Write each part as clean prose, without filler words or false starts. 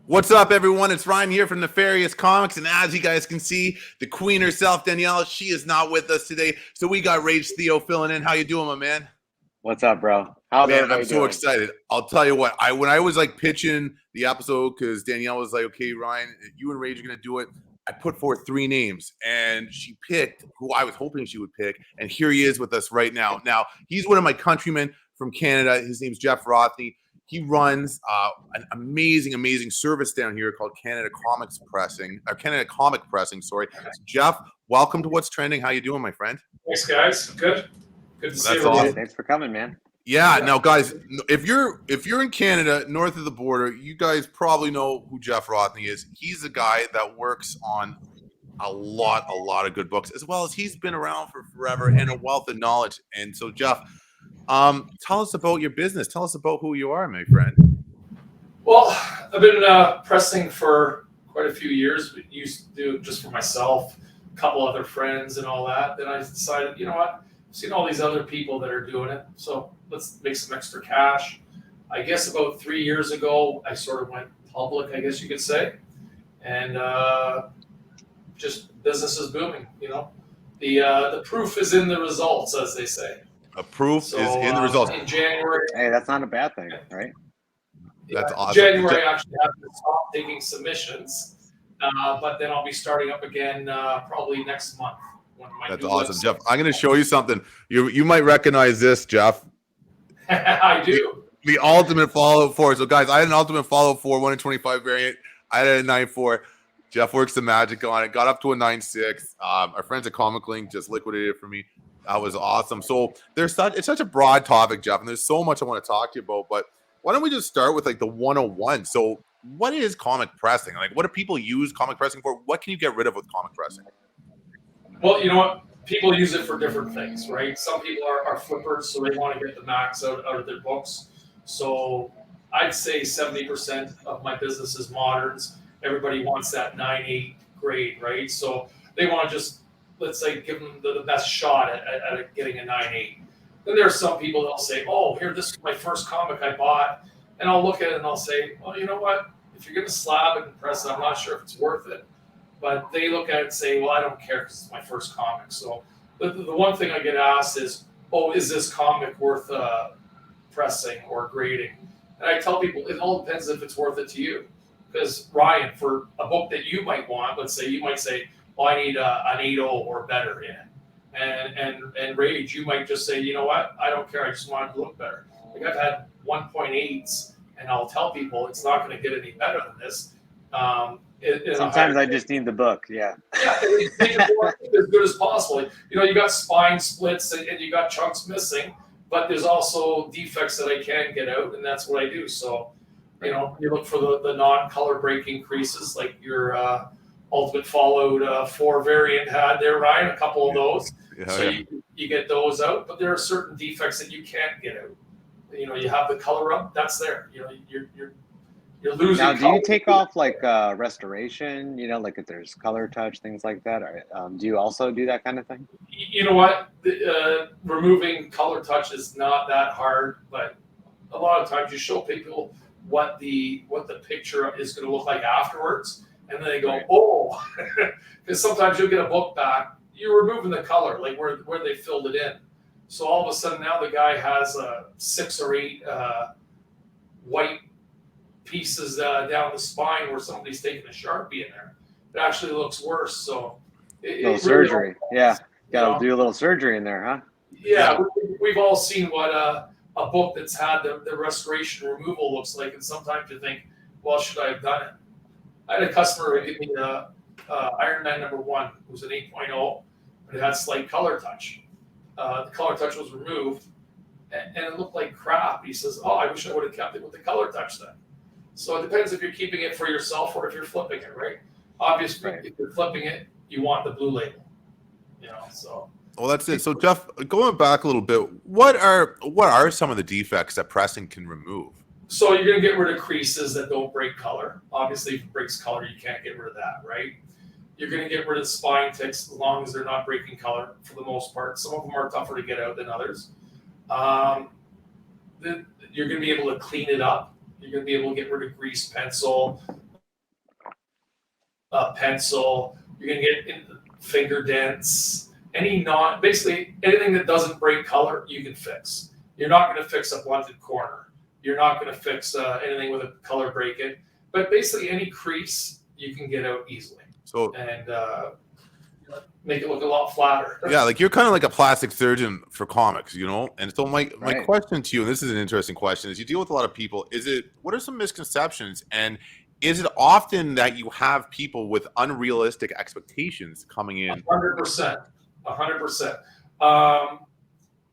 What's up, everyone? It's Ryan here from Nefarious Comics, and as you guys can see, the queen herself, Danielle, she is not with us today, so we got Rage Theo filling in. How you doing, my man? What's up, bro? How's Man, everybody I'm so doing? excited. I'll tell you what, when I was like pitching the episode, because Danielle was like, okay, Ryan, you and Rage are going to do it, I put forth 3 names, and she picked who I was hoping she would pick, and here he is with us right now. Now, he's one of my countrymen from Canada. His name's Jeff Rothney. He runs an amazing service down here called Canada Comic Pressing. Sorry, Jeff. Welcome to What's Trending. How you doing, my friend? Thanks, guys. Good to see you. That's awesome. Thanks for coming, man. Yeah. Now, guys, if you're in Canada, north of the border, you guys probably know who Jeff Rothney is. He's the guy that works on a lot of good books, as well as he's been around for forever and a wealth of knowledge. And so, Jeff, tell us about your business. Tell us about who you are, my friend. Well, I've been pressing for quite a few years. I used to do it just for myself, a couple other friends and all that. Then I decided, you know what? I've seen all these other people that are doing it, so let's make some extra cash. I guess about 3 years ago, I sort of went public, I guess you could say. And just business is booming, you know. The proof is in the results, as they say. A proof is in the results. In January. Hey, that's not a bad thing, right? That's awesome. January, I actually have to stop taking submissions, but then I'll be starting up again probably next month. That's awesome, Jeff. I'm going to show you something. You might recognize this, Jeff. I do. The ultimate Fallout 4. So, guys, I had an ultimate Fallout 4 1 in 25 variant. I had a 9.4. Jeff works the magic on it. Got up to a 9.6. Our friends at Comic Link just liquidated it for me. That was awesome. So it's such a broad topic, Jeff, and there's so much I want to talk to you about. But why don't we just start with like the 101? So what is comic pressing? Like, what do people use comic pressing for? What can you get rid of with comic pressing? Well, you know what? People use it for different things, right? Some people are flippers, so they want to get the max out of their books. So I'd say 70% of my business is moderns. Everybody wants that 9.8 grade, right? So they want to just, let's say, give them the best shot at getting a 9.8. Then there are some people that'll say, oh, here, this is my first comic I bought. And I'll look at it and I'll say, well, you know what? If you're going to slab it and press it, I'm not sure if it's worth it. But they look at it and say, well, I don't care because it's my first comic. So the one thing I get asked is, oh, is this comic worth pressing or grading? And I tell people, it all depends if it's worth it to you. Because, Ryan, for a book that you might want, let's say you might say, well, I need an 8.0 or better in it. And Rage, you might just say, you know what? I don't care. I just want it to look better. Like I've had 1.8s, and I'll tell people it's not going to get any better than this. Sometimes I just need the book. Yeah. Yeah, make it work as good as possible. You know, you got spine splits and you got chunks missing, but there's also defects that I can get out, and that's what I do. So, you know, you look for the non-color breaking creases, like your Ultimate Fallout 4 variant had there, Ryan, a couple of those. You get those out, but there are certain defects that you can't get out. You know, you have the color up, that's there. You know, you're losing. Now, do you take off like restoration? You know, like if there's color touch, things like that. Or, do you also do that kind of thing? You know what? Removing color touch is not that hard, but a lot of times you show people what the picture is going to look like afterwards, and then they go, right. Oh, because sometimes you'll get a book back. You're removing the color, like where they filled it in. So all of a sudden now the guy has 6 or 8 white pieces down the spine where somebody's taking a Sharpie in there. It actually looks worse. So little surgery. Yeah. Got to do a little surgery in there, huh? Yeah. We've all seen what a book that's had the restoration removal looks like. And sometimes you think, well, should I have done it? I had a customer who gave me Iron Man #1. It was an 8.0, but it had slight color touch. The color touch was removed, and it looked like crap. He says, oh, I wish I would have kept it with the color touch then. So it depends if you're keeping it for yourself or if you're flipping it, right? Obviously, right. If you're flipping it, you want the blue label, you know, so. Well, that's it. So, Jeff, going back a little bit, what are some of the defects that pressing can remove? So you're going to get rid of creases that don't break color. Obviously, if it breaks color, you can't get rid of that, right? You're going to get rid of spine ticks as long as they're not breaking color for the most part. Some of them are tougher to get out than others. You're going to be able to clean it up. You're going to be able to get rid of grease pencil. pencil. You're going to get finger dents. Basically anything that doesn't break color, you can fix. You're not going to fix a blunted corner. You're not going to fix anything with a color break in. But basically any crease you can get out easily. So and make it look a lot flatter. Yeah, like you're kind of like a plastic surgeon for comics, you know? And so my question to you, and this is an interesting question, is you deal with a lot of people. What are some misconceptions? And is it often that you have people with unrealistic expectations coming in? 100%. 100%.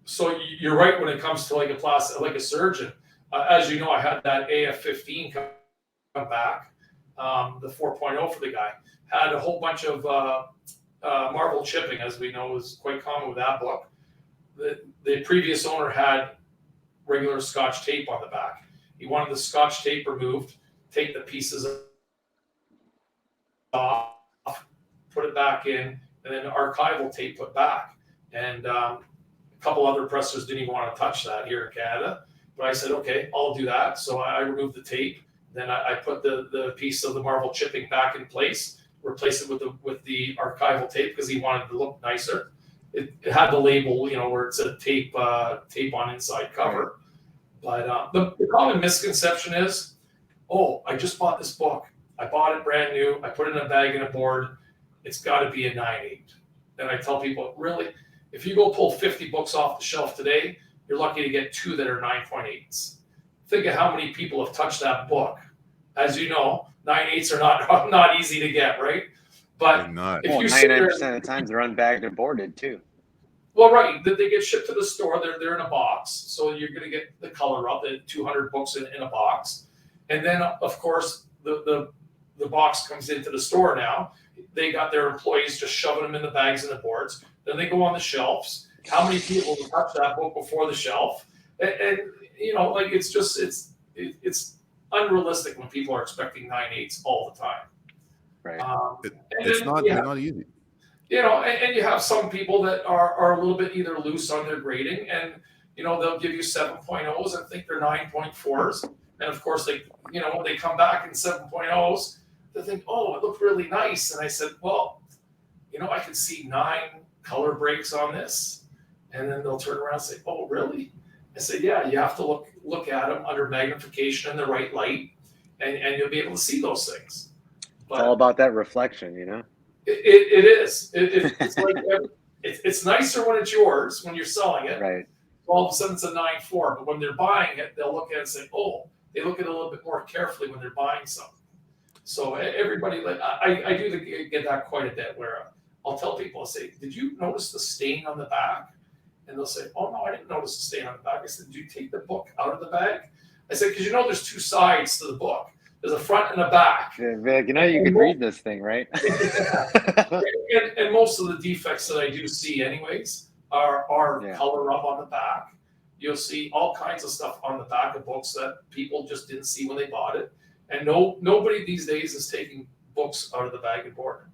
So you're right when it comes to like a surgeon. As you know, I had that AF-15 come back, the 4.0 for the guy. Had a whole bunch of Marvel chipping, as we know, is quite common with that book. The previous owner had regular Scotch tape on the back. He wanted the Scotch tape removed, take the pieces off, put it back in, and then archival tape put back. And a couple other pressers didn't even want to touch that here in Canada. But I said, okay, I'll do that. So I removed the tape. Then I put the piece of the Marvel chipping back in place, replace it with the archival tape because he wanted it to look nicer. It had the label, where it said tape on inside cover. But the common misconception is, oh, I just bought this book. I bought it brand new. I put it in a bag and a board. It's got to be a 9.8. And I tell people, really, if you go pull 50 books off the shelf today, you're lucky to get 2 that are 9.8s. Think of how many people have touched that book. As you know, 9.8s are not easy to get, right? But if you 99% of the times they're unbagged and boarded too. Well, right, they get shipped to the store. They're in a box, so you're going to get the color up. The 200 books in a box, and then of course the box comes into the store now. They got their employees just shoving them in the bags and the boards. Then they go on the shelves. How many people will touch that book before the shelf? And it's unrealistic when people are expecting 9.8s all the time. Right. They're not easy. And you have some people that are a little bit either loose on their grading, and they'll give you 7.0s and think they're 9.4s, and of course when they come back in 7.0s, they think, oh, it looked really nice, and I said, well, I can see 9 color breaks on this, and then they'll turn around and say, oh, really? I said, yeah, you have to look at them under magnification in the right light, and you'll be able to see those things. But it's all about that reflection, It is. It's like it's nicer when it's yours when you're selling it. Right. All of a sudden it's a 9.4, but when they're buying it, they'll look at it and say, "Oh," they look at it a little bit more carefully when they're buying something. So everybody, I do get that quite a bit. Where I'll tell people, I say, "Did you notice the stain on the back?" And they'll say, "Oh no, I didn't notice the stain on the back." I said, "Did you take the book out of the bag?" I said, "Because there's 2 sides to the book. There's a front and a back." Yeah, you could read this thing, right? and most of the defects that I do see anyways are color up on the back. You'll see all kinds of stuff on the back of books that people just didn't see when they bought it. And nobody these days is taking books out of the bag and board.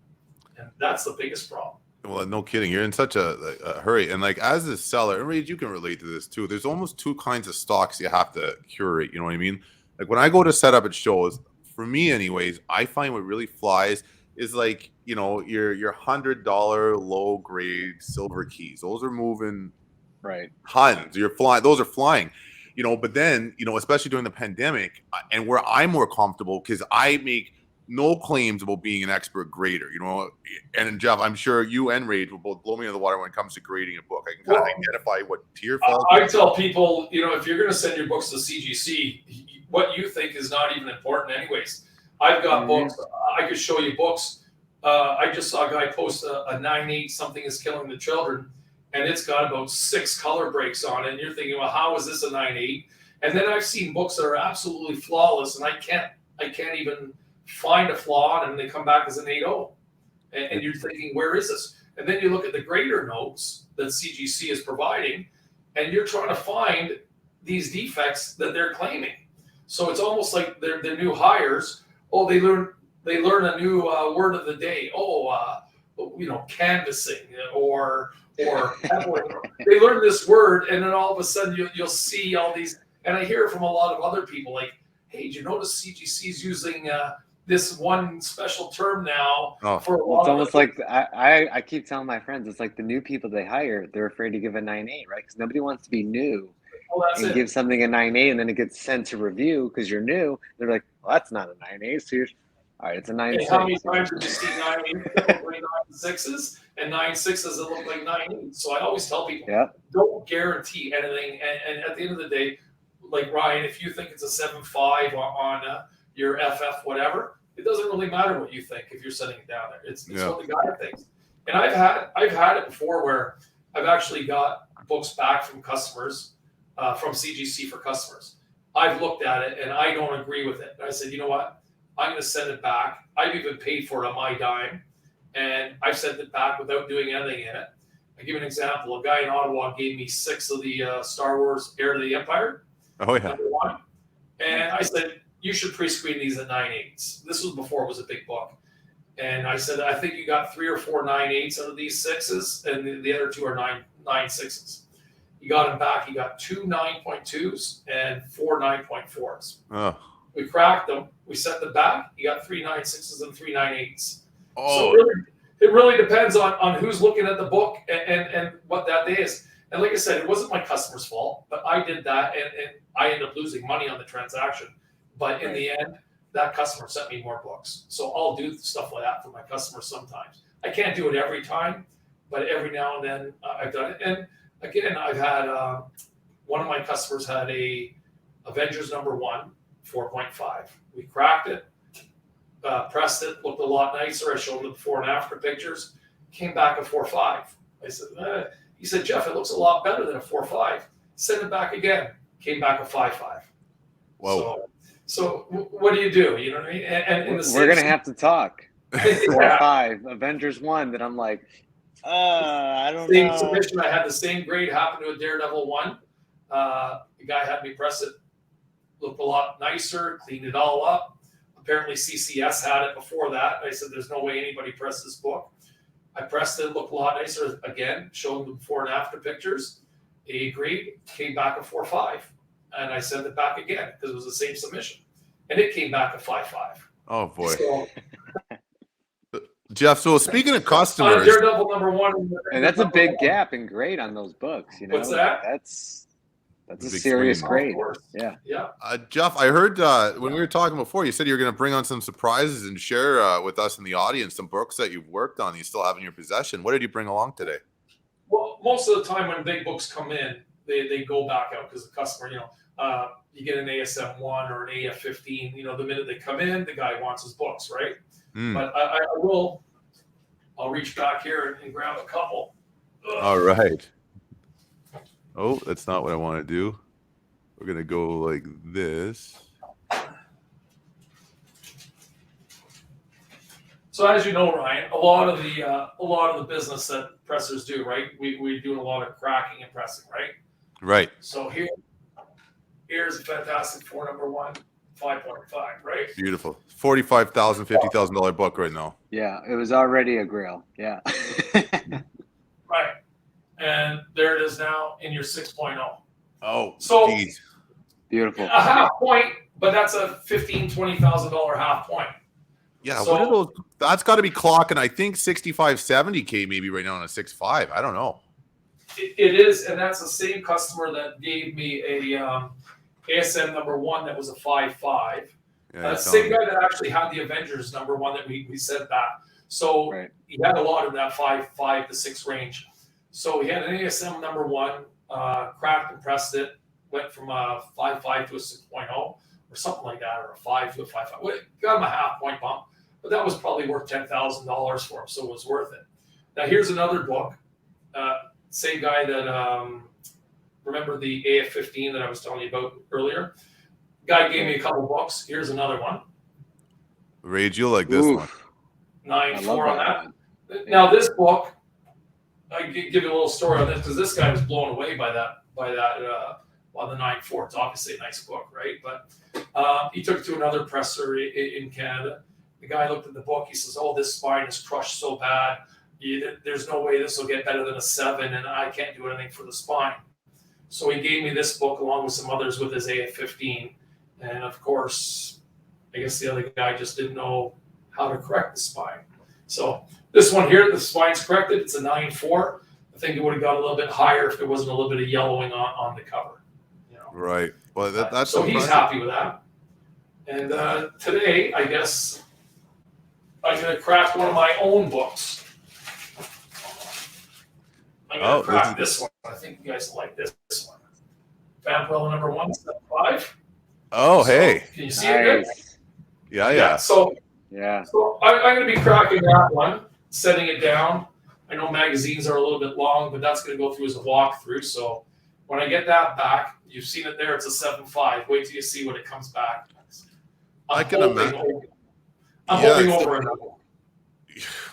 And that's the biggest problem. Well, no kidding. You're in such a hurry. And like as a seller, and Reed, you can relate to this too. There's almost 2 kinds of stocks you have to curate. You know what I mean? Like when I go to set up at shows, for me anyways, I find what really flies is like, your $100 low grade silver keys. Those are moving tons. Those are flying. But then, especially during the pandemic, and where I'm more comfortable because I make no claims about being an expert grader, and Jeff, I'm sure you and Rage will both blow me in the water when it comes to grading a book. I can kind of identify what tier falls. I tell people, if you're going to send your books to CGC, what you think is not even important anyways. I've got books. I could show you books. I just saw a guy post a 9.8, Something is Killing the Children, and it's got about 6 color breaks on it. And you're thinking, well, how is this a 9.8? And then I've seen books that are absolutely flawless, and I can't even find a flaw in them, and they come back as an 8.0. And you're thinking, where is this? And then you look at the grader notes that CGC is providing, and you're trying to find these defects that they're claiming. So it's almost like they're new hires. Oh, they learn a new word of the day. Canvassing or they learn this word, and then all of a sudden you'll see all these. And I hear from a lot of other people like, "Hey, did you notice CGC's using this one special term now Oh. for a Well, lot it's of almost the, like I keep telling my friends, it's like the new people they hire, they're afraid to give a 9.8, right? Because nobody wants to be new well, that's and it. give something a 9.8, and then it gets sent to review because you're new. They're like, well, that's not a 9.8. So you're all right. It's a 9.6. And how many times did you see 9.8s that look like 9.6s and 9.6s that look like 9.8s? So I always tell people, Yeah. don't guarantee anything. And at the end of the day, like Ryan, if you think it's a 7.5 on your FF whatever, it doesn't really matter what you think if you're setting it down there. It's what the guy thinks. And I've had it before where I've actually got books back from customers, from CGC for customers. I've looked at it and I don't agree with it. And I said, you know what? I'm going to send it back. I've even paid for it on my dime, and I've sent it back without doing anything in it. I give an example. A guy in Ottawa gave me 6 of the Star Wars Heir to the Empire. Oh yeah. Number 1. And I said, you should pre-screen these at 9.8s. This was before it was a big book. And I said, I think you got 3 or 4 9.8s out of these 6s, and the other 2 are 9.6s. He got them back. He got 2 9.2s and 4 9.4s. Oh. We cracked them. We sent them back. You got 3 9.6s and 3 9.8s. Oh. So it really depends on who's looking at the book and what that day is. And like I said, it wasn't my customer's fault, but I did that, and I ended up losing money on the transaction. But in the end, that customer sent me more books. So I'll do stuff like that for my customers sometimes. I can't do it every time, but every now and then I've done it. And again, I've had one of my customers had a Avengers #1. 4.5. We cracked it, pressed it, looked a lot nicer. I showed him the before and after pictures. Came back a 4.5. I said, he said, Jeff, it looks a lot better than a 4.5. Send it back again. Came back a 5.5. Whoa. So what do you do? You know what I mean? And we're gonna have to talk. 4.5 Yeah. Avengers 1. That I'm like, I don't Same know. submission. I had the same grade happen to a Daredevil 1. The guy had me press it. Looked a lot nicer, cleaned it all up. Apparently CCS had it before that. I said, there's no way anybody pressed this book. I pressed it, looked a lot nicer again, showed them the before and after pictures. He agreed, came back a 4.5. And I sent it back again because it was the same submission. And it came back a 5.5. Oh boy. So, Jeff, so speaking of customers, Daredevil #1. And that's a big gap in grade on those books. You know, What's that? That's a Big serious swing. grade. Of course. Yeah. Yeah. Jeff, I heard when we were talking before, you said you were going to bring on some surprises and share with us in the audience some books that you've worked on, you still have in your possession. What did you bring along today? Well, most of the time when big books come in, they go back out because the customer, you get an ASM 1 or an AF 15. The minute they come in, the guy wants his books, right? But I'll reach back here and grab a couple. Ugh. All right. Oh, that's not what I want to do. We're going to go like this. So as you know, Ryan, a lot of the business that pressers do, right? We do a lot of cracking and pressing, right? Right. So here's a fantastic 4 #1, 5.5, right? Beautiful. $45,000, $50,000 book right now. Yeah, it was already a grail. Yeah. Right. And there it is now in your 6.0. Oh, So geez. Beautiful. a half point, but that's a $15,000-$20,000 half point. Yeah, So- what are those? That's got to be clocking, I think, 65, 70K maybe right now on a 6.5. I don't know. It is, and that's the same customer that gave me a ASM #1 that was a 5.5. Yeah, Same guy that actually had the Avengers #1 that we sent back. So Right. he had a lot in that 5 to 6 range. So he had an ASM #1, cracked and pressed it, went from a 5.5 to a 6.0 or something like that, or a 5 to a 5.5. Well, got him a half point bump, but that was probably worth $10,000 for him, so it was worth it. Now here's another book. Same guy that remember the AF 15 that I was telling you about earlier. Guy gave me a couple books. Here's another one. Rage, you'll like this Oof. one. 9.4 on that that. Now this book, I give you a little story on this because this guy was blown away by that on the 9.4. It's obviously a nice book, right? But he took it to another presser in Canada. The guy looked at the book. He says, "Oh, this spine is crushed so bad. There's no way this will get better than a 7, and I can't do anything for the spine." So he gave me this book along with some others with his AF 15, and of course, I guess the other guy just didn't know how to correct the spine. So this one here, the spine's corrected. It's a 9.4. I think it would have got a little bit higher if there wasn't a little bit of yellowing on the cover. You know? Right. Well, that's so impressive. he's happy with that. And today, I guess I'm going to crack one of my own books. I'm going to crack this one. I think you guys will like this one. Vampirella number 175. Oh, so, hey. Can you see it? Yeah. So I'm going to be cracking that one, setting it down. I know magazines are a little bit long, but that's going to go through as a walkthrough. So when I get that back, you've seen it there. It's a 7.5. Wait till you see when it comes back. I can imagine. I'm hoping over another.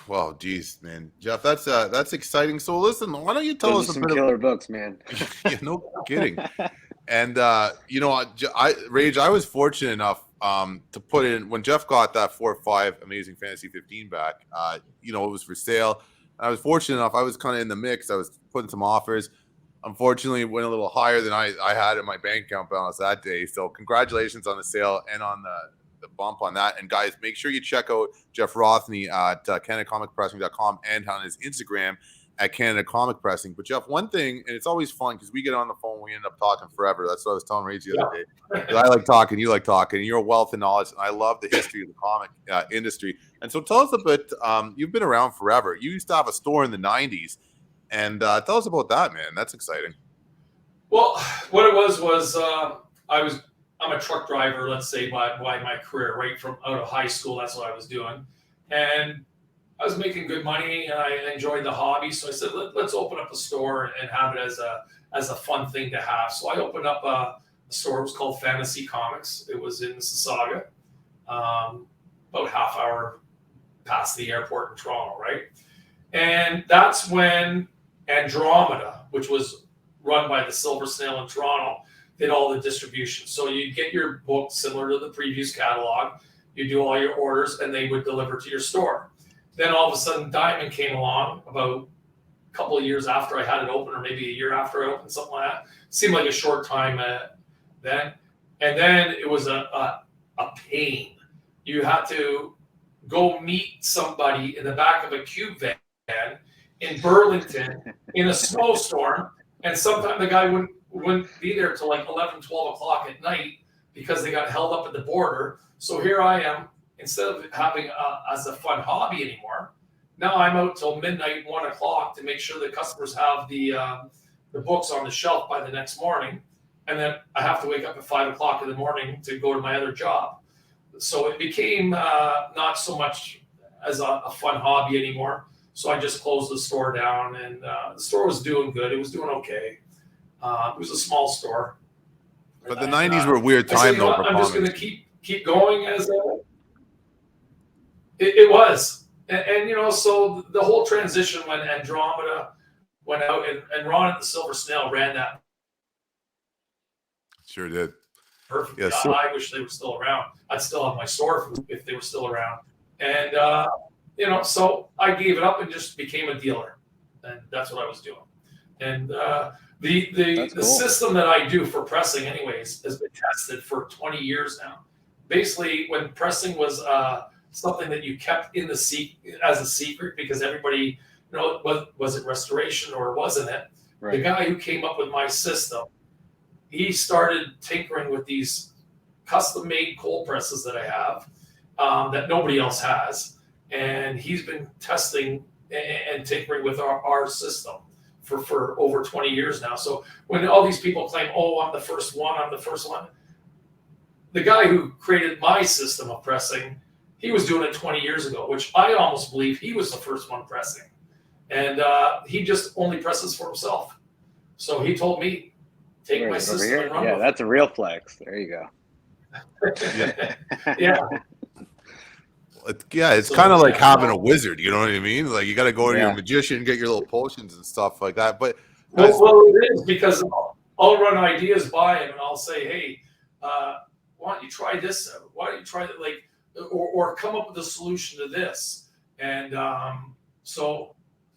Well, geez, man, Jeff, that's exciting. So listen, why don't you tell us some killer books, man? Yeah, no kidding. And you know, I was fortunate enough to put in when Jeff got that 4.5 Amazing Fantasy 15 back. You know, it was for sale. I was fortunate enough. I was kind of in the mix. I was putting some offers. Unfortunately, it went a little higher than I had in my bank account balance that day. So congratulations on the sale and on the bump on that. And guys, make sure you check out Jeff Rothney at CanadaComicPressing.com and on his Instagram at Canada Comic Pressing. But Jeff, one thing, and it's always fun because we get on the phone, we end up talking forever. That's what I was telling Rage the other day. I like talking, you like talking, and you're a wealth of knowledge. And I love the history of the comic industry. And so tell us a bit, you've been around forever. You used to have a store in the 90s. And tell us about that, man. That's exciting. Well, what it was I'm a truck driver, let's say, by my career, right from out of high school. That's what I was doing. And I was making good money and I enjoyed the hobby. So I said, let's open up a store and have it as a fun thing to have. So I opened up a store. It was called Fantasy Comics. It was in Mississauga, about half hour past the airport in Toronto, right? And that's when Andromeda, which was run by the Silver Snail in Toronto, did all the distribution. So you get your book similar to the previous catalog, you do all your orders, and they would deliver to your store. Then all of a sudden, Diamond came along about a couple of years after I had it open, or maybe a year after I opened, something like that. Seemed like a short time then. And then it was a pain. You had to go meet somebody in the back of a cube van in Burlington in a snowstorm, and sometimes the guy wouldn't be there till like 11, 12 o'clock at night because they got held up at the border. So here I am, instead of having as a fun hobby anymore, now I'm out till midnight, 1 o'clock to make sure the customers have the books on the shelf by the next morning. And then I have to wake up at 5 o'clock in the morning to go to my other job. So it became not so much as a fun hobby anymore. So I just closed the store down, and the store was doing good. It was doing okay. It was a small store. But the 90s were a weird time, though. I'm just going to keep going as it was. And, you know, so the whole transition when Andromeda went out and Ron at the Silver Snail ran that. Sure did. Perfect. Yeah, I wish they were still around. I'd still have my store if they were still around. And, you know, so I gave it up and just became a dealer. And that's what I was doing. And the cool. system that I do for pressing anyways has been tested for 20 years now. Basically, when pressing was something that you kept in as a secret because everybody, you know, was it restoration or wasn't it? Right. The guy who came up with my system, he started tinkering with these custom-made cold presses that I have that nobody else has. And he's been testing and tinkering with our system for over 20 years now. So when all these people claim, oh, I'm the first one, the guy who created my system of pressing, he was doing it 20 years ago, which I almost believe he was the first one pressing. And he just only presses for himself. So he told me, take my system and run with it. That's a real flex. There you go. Yeah. It's kind of like having a wizard, you know what I mean? Like you got to go to your magician, get your little potions and stuff like that. But well, it is because I'll run ideas by him and I'll say, hey, why don't you try this out? Why don't you try that? Like, or come up with a solution to this. And so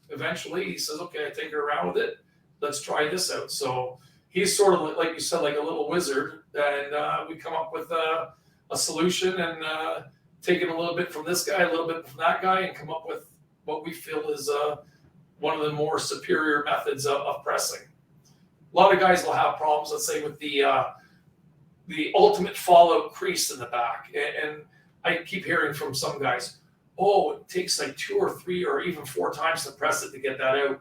eventually he says, okay, I take her around with it. Let's try this out. So he's sort of like you said, like a little wizard, and we come up with a solution and taking a little bit from this guy, a little bit from that guy, and come up with what we feel is one of the more superior methods of pressing. A lot of guys will have problems, let's say, with the ultimate fallout crease in the back. And I keep hearing from some guys, oh, it takes like 2 or 3 or even 4 times to press it to get that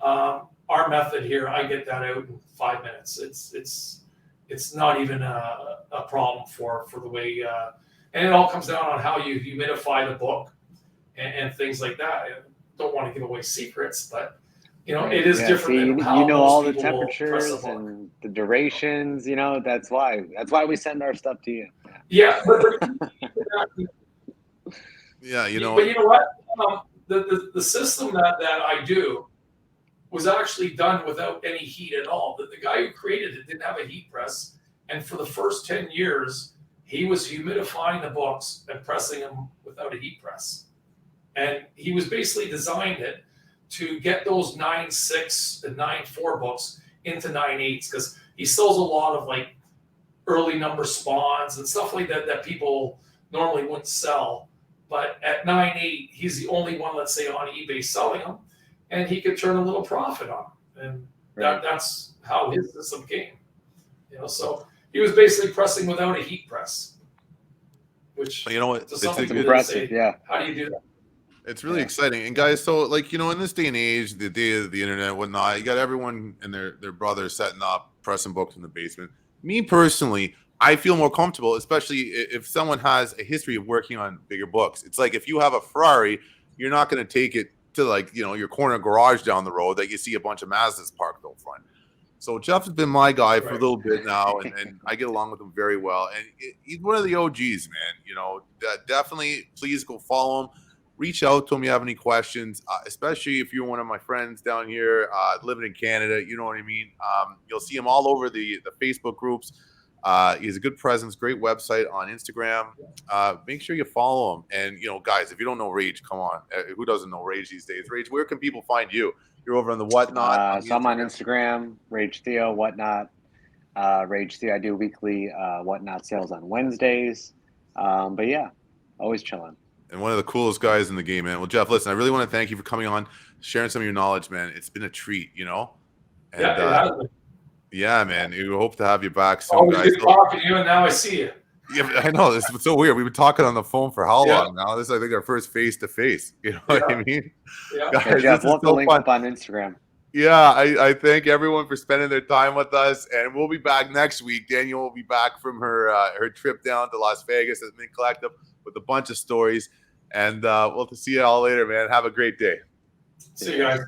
out. Our method here, I get that out in 5 minutes. It's not even a problem for the way, and it all comes down on how you humidify the book and things like that. I don't want to give away secrets, but it is different. See, than how you know all the most people will press temperatures a book. and the durations. That's why we send our stuff to you. Yeah, but Yeah, but you know what? The system that I do was actually done without any heat at all. The guy who created it didn't have a heat press, and for the first 10 years, he was humidifying the books and pressing them without a heat press. And he was basically designed it to get those 9.6 and 9.4 books into 9.8s, because he sells a lot of like early number spawns and stuff like that people normally wouldn't sell. But at 9.8, he's the only one, let's say, on eBay selling them, and he could turn a little profit on them. And that's how his system came. So he was basically pressing without a heat press, which you know what? to some people impressive. say, Yeah. how do you do that? It's really exciting. And guys, so like, in this day and age, the day of the internet and whatnot, you got everyone and their brothers setting up, pressing books in the basement. Me personally, I feel more comfortable, especially if someone has a history of working on bigger books. It's like if you have a Ferrari, you're not going to take it to like, your corner garage down the road that you see a bunch of Mazdas parked out front. So Jeff has been my guy for a little bit now, and I get along with him very well. And he's one of the OGs, man. Definitely please go follow him. Reach out to him if you have any questions, especially if you're one of my friends down here living in Canada. You know what I mean? You'll see him all over the Facebook groups. He has a good presence, great website on Instagram. Make sure you follow him. And, guys, if you don't know Rage, come on. Who doesn't know Rage these days? Rage, where can people find you? You're over on the Whatnot. So I'm on Instagram, Rage Theo, Whatnot. Rage Theo, I do weekly Whatnot sales on Wednesdays. But yeah, always chilling. And one of the coolest guys in the game, man. Well, Jeff, listen, I really want to thank you for coming on, sharing some of your knowledge, man. It's been a treat, And, yeah, man. We hope to have you back soon, Always guys. good talking to you, and now I see you. Yeah, I know. This is so weird. We've been talking on the phone for how long now? This is, I think, our first face-to-face. You know what I mean? Yeah. Guys, Jeff, we'll so link up on Instagram. Yeah, I thank everyone for spending their time with us, and we'll be back next week. Danielle will be back from her trip down to Las Vegas at Mint Collective with a bunch of stories. And we'll see you all later, man. Have a great day. See you guys.